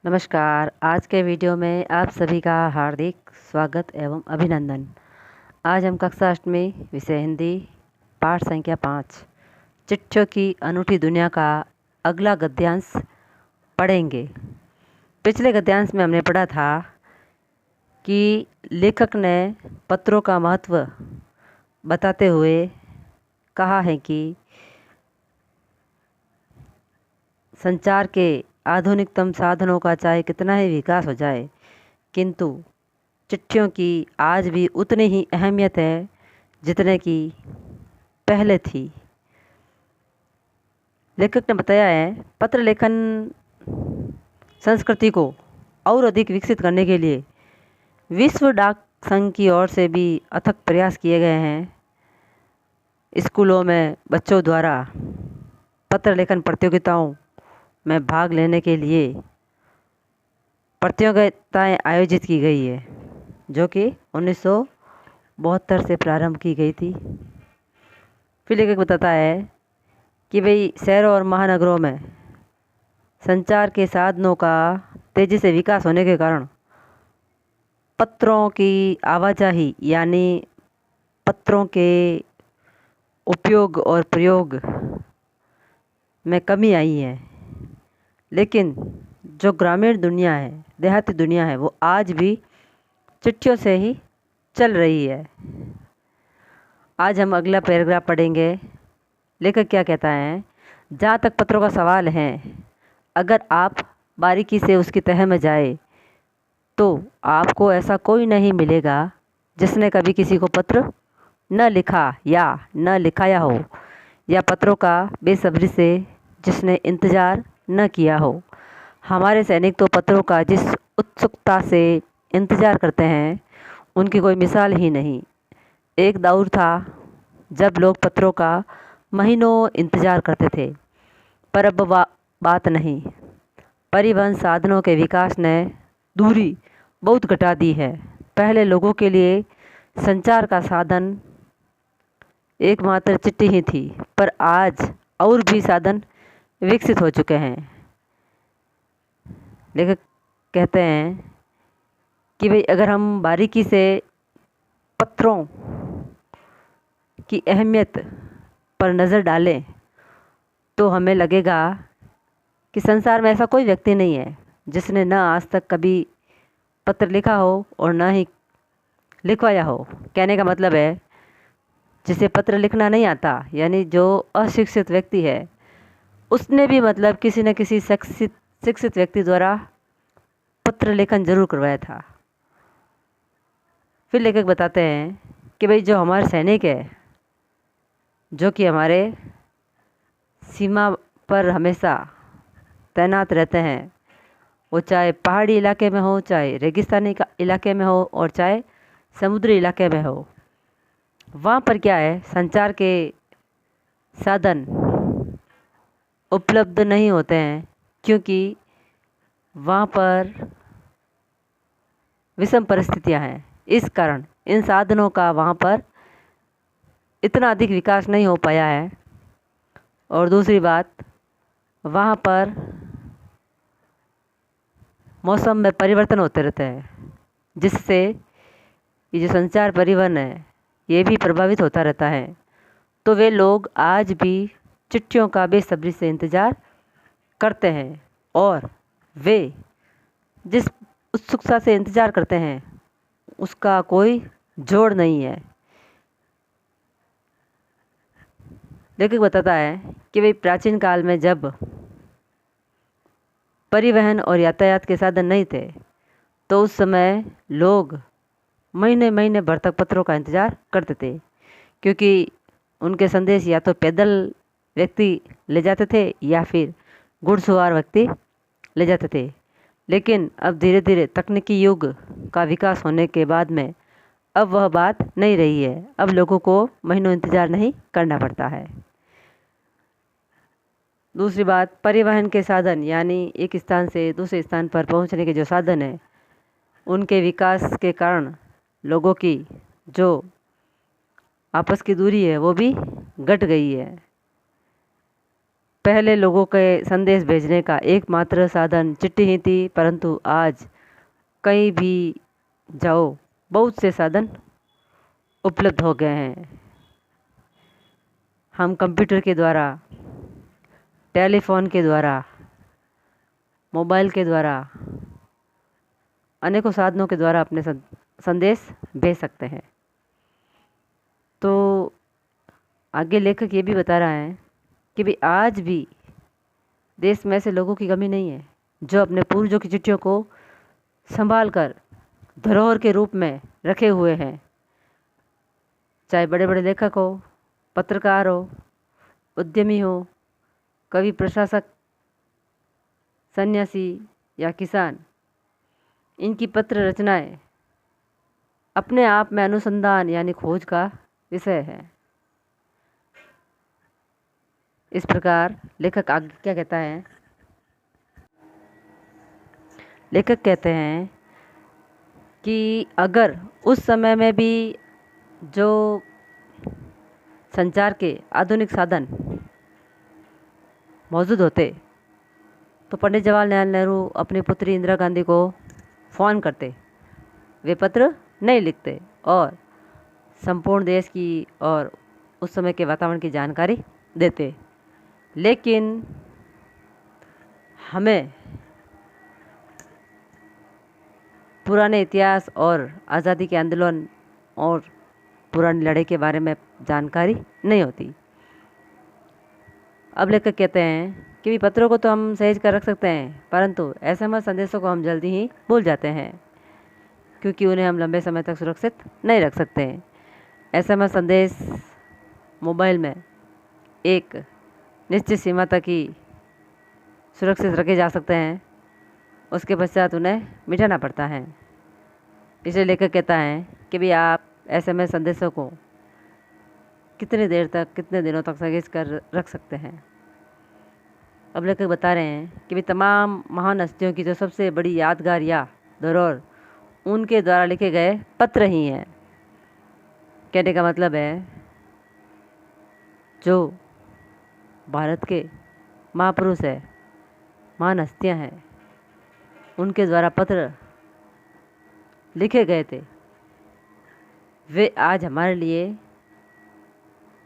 नमस्कार। आज के वीडियो में आप सभी का हार्दिक स्वागत एवं अभिनंदन। आज हम कक्षा अष्टमी विषय हिंदी पाठ संख्या 5 चिट्ठियों की अनूठी दुनिया का अगला गद्यांश पढ़ेंगे। पिछले गद्यांश में हमने पढ़ा था कि लेखक ने पत्रों का महत्व बताते हुए कहा है कि संचार के आधुनिकतम साधनों का चाहे कितना ही विकास हो जाए, किंतु चिट्ठियों की आज भी उतनी ही अहमियत है जितने की पहले थी। लेखक ने बताया है, पत्र लेखन संस्कृति को और अधिक विकसित करने के लिए विश्व डाक संघ की ओर से भी अथक प्रयास किए गए हैं। स्कूलों में बच्चों द्वारा पत्र लेखन प्रतियोगिताओं में भाग लेने के लिए प्रतियोगिताएं आयोजित की गई है, जो कि 1972 से प्रारंभ की गई थी। फिर लेखक बताता है कि भाई शहरों और महानगरों में संचार के साधनों का तेज़ी से विकास होने के कारण पत्रों की आवाजाही यानी पत्रों के उपयोग और प्रयोग में कमी आई है, लेकिन जो ग्रामीण दुनिया है, देहाती दुनिया है, वो आज भी चिट्ठियों से ही चल रही है। आज हम अगला पैराग्राफ पढ़ेंगे। लेखक क्या कहता है, जहाँ तक पत्रों का सवाल है, अगर आप बारीकी से उसकी तह में जाए तो आपको ऐसा कोई नहीं मिलेगा जिसने कभी किसी को पत्र न लिखा या न लिखाया हो, या पत्रों का बेसब्री से जिसने इंतज़ार न किया हो। हमारे सैनिक तो पत्रों का जिस उत्सुकता से इंतज़ार करते हैं, उनकी कोई मिसाल ही नहीं। एक दौर था जब लोग पत्रों का महीनों इंतज़ार करते थे, पर अब बात नहीं। परिवहन साधनों के विकास ने दूरी बहुत घटा दी है। पहले लोगों के लिए संचार का साधन एकमात्र चिट्ठी ही थी, पर आज और भी साधन विकसित हो चुके हैं। लेखक कहते हैं कि भाई अगर हम बारीकी से पत्रों की अहमियत पर नज़र डालें तो हमें लगेगा कि संसार में ऐसा कोई व्यक्ति नहीं है जिसने न आज तक कभी पत्र लिखा हो और न ही लिखवाया हो। कहने का मतलब है, जिसे पत्र लिखना नहीं आता, यानी जो अशिक्षित व्यक्ति है, उसने भी मतलब किसी न किसी शिक्षित व्यक्ति द्वारा पत्र लेखन जरूर करवाया था। फिर लेखक बताते हैं कि भाई जो हमारे सैनिक है, जो कि हमारे सीमा पर हमेशा तैनात रहते हैं, वो चाहे पहाड़ी इलाके में हो, चाहे रेगिस्तानी इलाके में हो, और चाहे समुद्री इलाके में हो, वहाँ पर क्या है, संचार के साधन उपलब्ध नहीं होते हैं, क्योंकि वहाँ पर विषम परिस्थितियाँ हैं। इस कारण इन साधनों का वहाँ पर इतना अधिक विकास नहीं हो पाया है। और दूसरी बात, वहाँ पर मौसम में परिवर्तन होते रहते हैं, जिससे ये जो संचार परिवहन है, ये भी प्रभावित होता रहता है। तो वे लोग आज भी चिट्ठियों का बेसब्री से इंतज़ार करते हैं, और वे जिस उत्सुकता से इंतज़ार करते हैं उसका कोई जोड़ नहीं है। लेखक बताता है कि भाई प्राचीन काल में जब परिवहन और यातायात के साधन नहीं थे, तो उस समय लोग महीने महीने भर तक पत्रों का इंतज़ार करते थे, क्योंकि उनके संदेश या तो पैदल व्यक्ति ले जाते थे या फिर घुड़सवार व्यक्ति ले जाते थे। लेकिन अब धीरे धीरे तकनीकी युग का विकास होने के बाद में अब वह बात नहीं रही है। अब लोगों को महीनों इंतज़ार नहीं करना पड़ता है। दूसरी बात, परिवहन के साधन यानी एक स्थान से दूसरे स्थान पर पहुंचने के जो साधन हैं, उनके विकास के कारण लोगों की जो आपस की दूरी है वो भी घट गई है। पहले लोगों के संदेश भेजने का एकमात्र साधन चिट्ठी ही थी, परंतु आज कहीं भी जाओ बहुत से साधन उपलब्ध हो गए हैं। हम कंप्यूटर के द्वारा, टेलीफोन के द्वारा, मोबाइल के द्वारा, अनेकों साधनों के द्वारा अपने संदेश भेज सकते हैं। तो आगे लेखक ये भी बता रहा है कि भाई आज भी देश में ऐसे लोगों की कमी नहीं है जो अपने पूर्वजों की चिट्ठियों को संभाल कर धरोहर के रूप में रखे हुए हैं। चाहे बड़े बड़े लेखक हो, पत्रकार हो, उद्यमी हो, कवि, प्रशासक, सन्यासी या किसान, इनकी पत्र रचनाएं अपने आप में अनुसंधान यानी खोज का विषय है। इस प्रकार लेखक आगे क्या कहता है? लेखक कहते हैं कि अगर उस समय में भी जो संचार के आधुनिक साधन मौजूद होते तो पंडित जवाहरलाल नेहरू अपनी पुत्री इंदिरा गांधी को फ़ोन करते, वे पत्र नहीं लिखते और संपूर्ण देश की और उस समय के वातावरण की जानकारी देते। लेकिन हमें पुराने इतिहास और आज़ादी के आंदोलन और पुरानी लड़ाई के बारे में जानकारी नहीं होती। अब लेखक कहते हैं कि पत्रों को तो हम सहेज कर रख सकते हैं, परंतु एसएमएस संदेशों को हम जल्दी ही भूल जाते हैं, क्योंकि उन्हें हम लंबे समय तक सुरक्षित नहीं रख सकते। एसएमएस संदेश मोबाइल में एक निश्चित सीमा तक ही सुरक्षित रखे जा सकते हैं, उसके पश्चात उन्हें मिटाना पड़ता है। इसलिए लेखक कहता है कि भाई आप एसएमएस संदेशों को कितनी देर तक, कितने दिनों तक सहेज कर रख सकते हैं। अब लेखक बता रहे हैं कि भाई तमाम महान हस्तियों की जो सबसे बड़ी यादगार या धरोहर उनके द्वारा लिखे गए पत्र ही हैं। कहने का मतलब है जो भारत के महापुरुष है, महान हस्तियाँ हैं, उनके द्वारा पत्र लिखे गए थे, वे आज हमारे लिए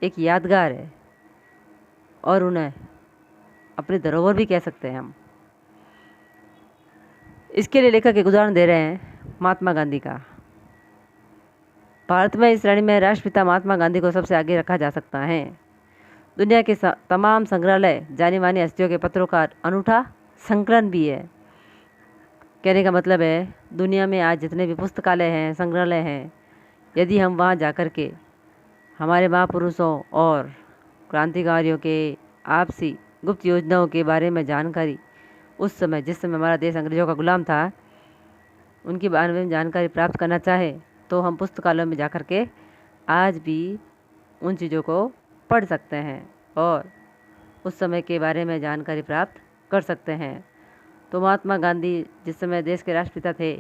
एक यादगार है और उन्हें अपनी धरोहर भी कह सकते हैं हम। इसके लिए लेखक एक उदाहरण दे रहे हैं महात्मा गांधी का। भारत में इस श्रेणी में राष्ट्रपिता महात्मा गांधी को सबसे आगे रखा जा सकता है। दुनिया के तमाम संग्रहालय जानी मानी हस्तियों के पत्रों का अनूठा संकलन भी है। कहने का मतलब है दुनिया में आज जितने भी पुस्तकालय हैं, संग्रहालय हैं, यदि हम वहाँ जाकर के हमारे महापुरुषों और क्रांतिकारियों के आपसी गुप्त योजनाओं के बारे में जानकारी, उस समय जिस समय हमारा देश अंग्रेज़ों का गुलाम था, उनके बारे में जानकारी प्राप्त करना चाहे तो हम पुस्तकालयों में जाकर के आज भी उन चीज़ों को पढ़ सकते हैं और उस समय के बारे में जानकारी प्राप्त कर सकते हैं। तो महात्मा गांधी जिस समय देश के राष्ट्रपिता थे,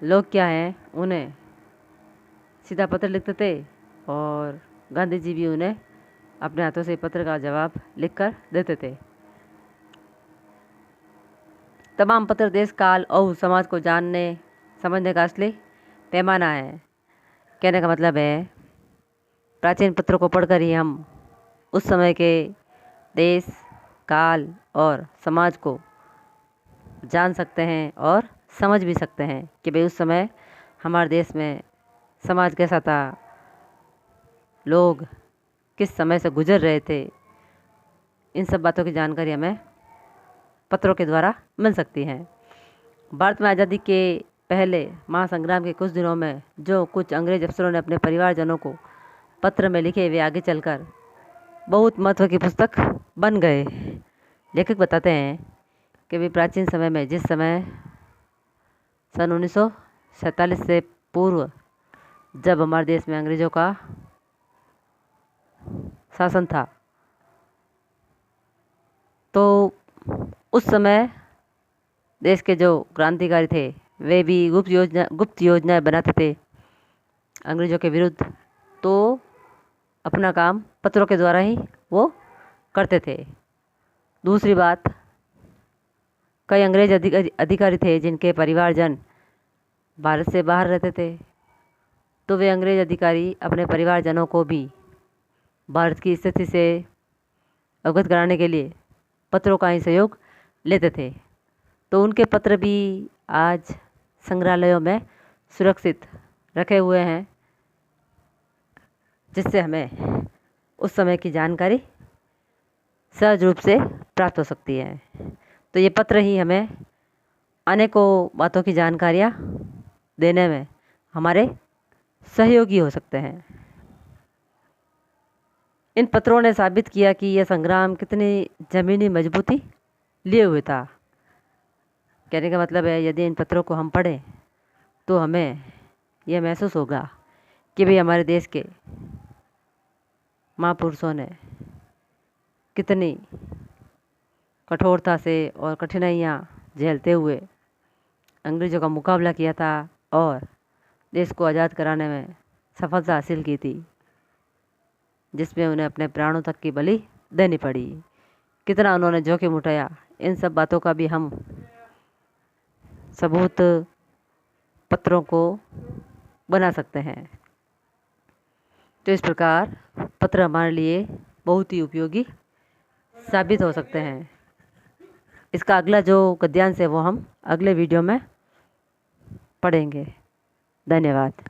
लोग क्या हैं, उन्हें सीधा पत्र लिखते थे और गांधी जी भी उन्हें अपने हाथों से पत्र का जवाब लिखकर देते थे। तमाम पत्र देश, काल और समाज को जानने समझने का असली पैमाना है। कहने का मतलब है प्राचीन पत्रों को पढ़कर ही हम उस समय के देश, काल और समाज को जान सकते हैं और समझ भी सकते हैं कि भाई उस समय हमारे देश में समाज कैसा था, लोग किस समय से गुजर रहे थे। इन सब बातों की जानकारी हमें पत्रों के द्वारा मिल सकती है। भारत में आज़ादी के पहले महासंग्राम के कुछ दिनों में जो कुछ अंग्रेज अफसरों ने अपने परिवारजनों को पत्र में लिखे, वे आगे चलकर बहुत महत्व की पुस्तक बन गए। लेखक बताते हैं कि वे प्राचीन समय में, जिस समय सन 1947 से पूर्व जब हमारे देश में अंग्रेज़ों का शासन था, तो उस समय देश के जो क्रांतिकारी थे वे भी गुप्त योजनाएं बनाते थे अंग्रेज़ों के विरुद्ध। तो अपना काम पत्रों के द्वारा ही वो करते थे। दूसरी बात, कई अंग्रेज अधिकारी थे जिनके परिवारजन भारत से बाहर रहते थे, तो वे अंग्रेज अधिकारी अपने परिवारजनों को भी भारत की स्थिति से अवगत कराने के लिए पत्रों का ही सहयोग लेते थे। तो उनके पत्र भी आज संग्रहालयों में सुरक्षित रखे हुए हैं, जिससे हमें उस समय की जानकारी सहज रूप से प्राप्त हो सकती है। तो ये पत्र ही हमें अनेकों बातों की जानकारियाँ देने में हमारे सहयोगी हो सकते हैं। इन पत्रों ने साबित किया कि यह संग्राम कितनी ज़मीनी मजबूती लिए हुए था। कहने का मतलब है, यदि इन पत्रों को हम पढ़ें तो हमें यह महसूस होगा कि भाई हमारे देश के महापुरुषों ने कितनी कठोरता से और कठिनाइयाँ झेलते हुए अंग्रेज़ों का मुकाबला किया था और देश को आज़ाद कराने में सफलता हासिल की थी, जिसमें उन्हें अपने प्राणों तक की बलि देनी पड़ी। कितना उन्होंने जोखिम उठाया, इन सब बातों का भी हम सबूत पत्रों को बना सकते हैं। तो इस प्रकार पत्र हमारे लिए बहुत ही उपयोगी साबित हो सकते हैं। इसका अगला जो गद्यांश है वो हम अगले वीडियो में पढ़ेंगे। धन्यवाद।